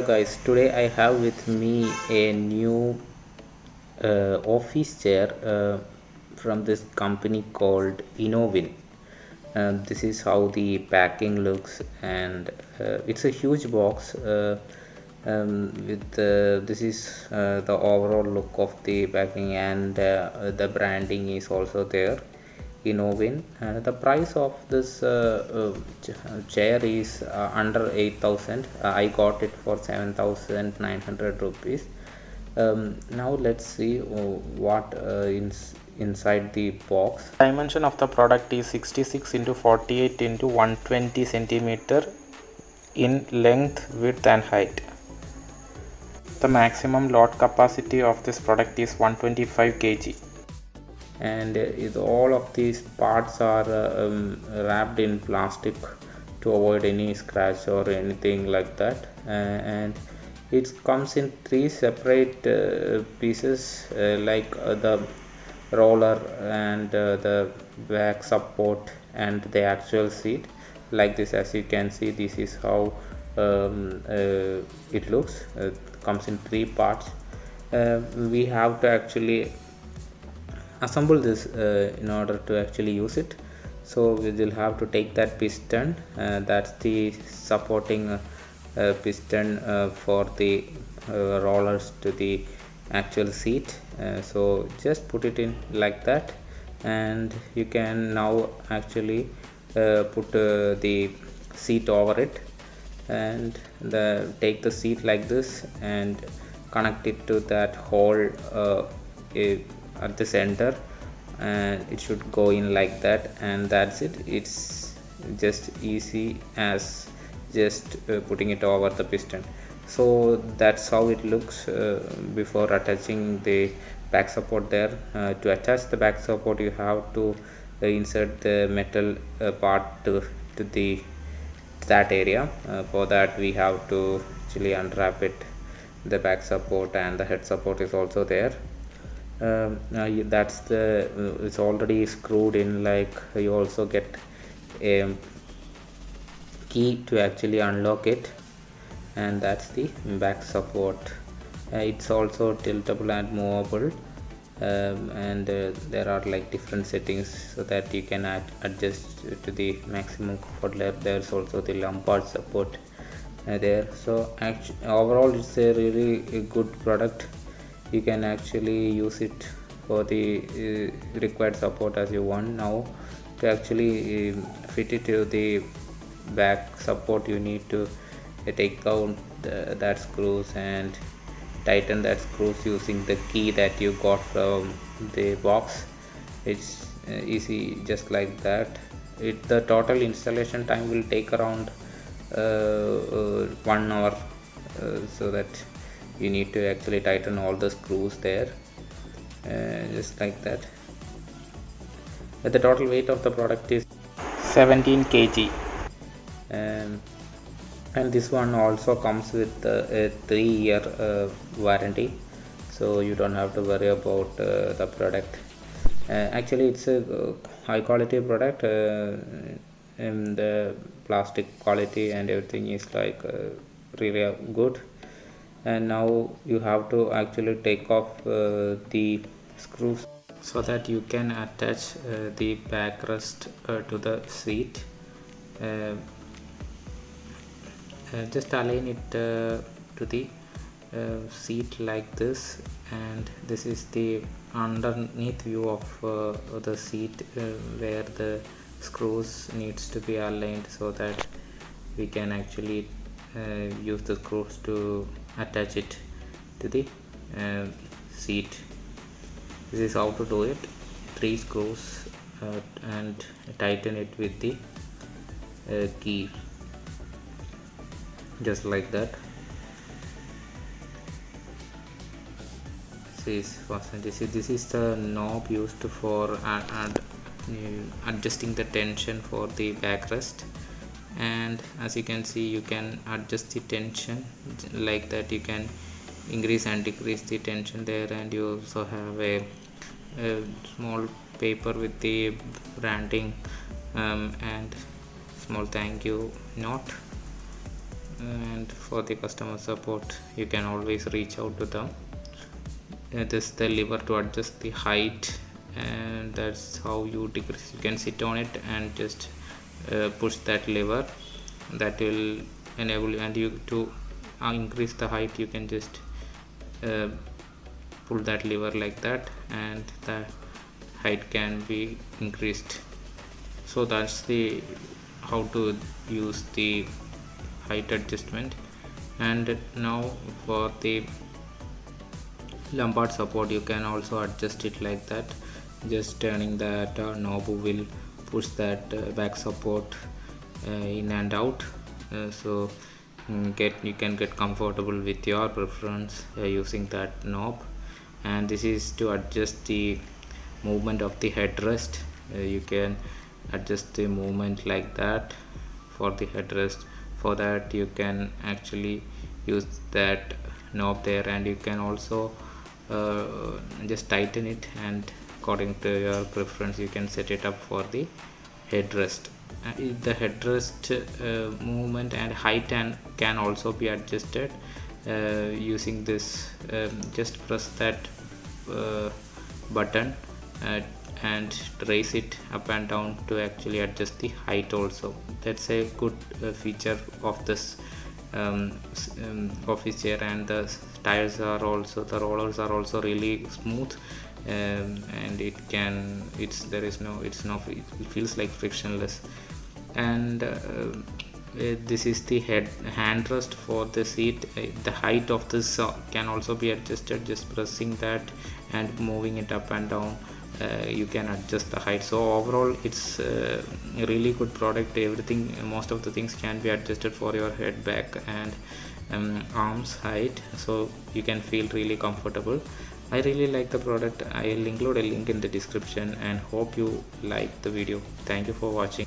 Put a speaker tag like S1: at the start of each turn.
S1: Guys, today I have with me a new office chair from this company called INNOWIN. This is how the packing looks, and it's a huge box with this is the overall look of the packing, and the branding is also there. INNOWIN. The price of this chair is under 8,000. I got it for 7,900 rupees. Now let's see what inside the box. Dimension of the product is 66 into 48 into 120 centimeter in length, width and height. The maximum load capacity of this product is 125 kg. And all of these parts are wrapped in plastic to avoid any scratch or anything like that, and it comes in three separate pieces, like the roller and the back support and the actual seat. Like this, as you can see, this is how it looks. Comes in three parts. We have to actually assemble this in order to actually use it. So we will have to take that piston, that's the supporting piston for the rollers to the actual seat. So just put it in like that, and you can now actually put the seat over it, and take the seat like this and connect it to that hole at the center, and it should go in like that, and that's it. It's just easy as just putting it over the piston. So that's how it looks before attaching the back support there. To attach the back support, you have to insert the metal part to that area. For that, we have to actually unwrap it. The back support and the head support is also there. That's the it's already screwed in. Like, you also get a key to actually unlock it, and that's the back support. It's also tiltable and movable, and there are like different settings so that you can adjust to the maximum comfort level. There's also the lumbar support there. So overall, it's a really good product. You can actually use it for the required support as you want. Now, to actually fit it to the back support, you need to take out that screws and tighten that screws using the key that you got from the box. It's easy, just like that. The total installation time will take around 1 hour, so that you need to actually tighten all the screws there, just like that. The total weight of the product is 17 kg, and this one also comes with a 3-year warranty, so you don't have to worry about the product. Actually, it's a high quality product, and the plastic quality and everything is like really good. And now you have to actually take off the screws so that you can attach the backrest to the seat. uh, just align it to the seat like this, and this is the underneath view of the seat, where the screws needs to be aligned so that we can actually use the screws to attach it to the seat. This is how to do it. 3 screws, and tighten it with the key, just like that. This is the knob used for adjusting the tension for the backrest, and as you can see, you can adjust the tension like that. You can increase and decrease the tension there, and you also have a small paper with the branding, and small thank you note. and for the customer support you can always reach out to them. This is the lever to adjust the height, and that's how you decrease. You can sit on it and just push that lever. That will enable you, and you to increase the height you can just uh, pull that lever like that, and the height can be increased. So that's the how to use the height adjustment. And now for the lumbar support you can also adjust it like that. Just turning that knob will push that back support in and out. So you can get comfortable with your preference using that knob. And this is to adjust the movement of the headrest. You can adjust the movement like that for the headrest. For that you can actually use that knob there, and you can also just tighten it, and according to your preference you can set it up for the headrest. The headrest movement and height can also be adjusted using this. Just press that button and raise it up and down to actually adjust the height also. That's a good feature of this office chair. And the tires are also, the rollers are also really smooth, and it feels like frictionless. And this is the hand rest for the seat. The height of this can also be adjusted. Just pressing that and moving it up and down, you can adjust the height. So overall it's a really good product. Everything, most of the things can be adjusted for your head, back and arms height, so you can feel really comfortable. I really like the product. I'll include a link in the description, and hope you like the video. Thank you for watching.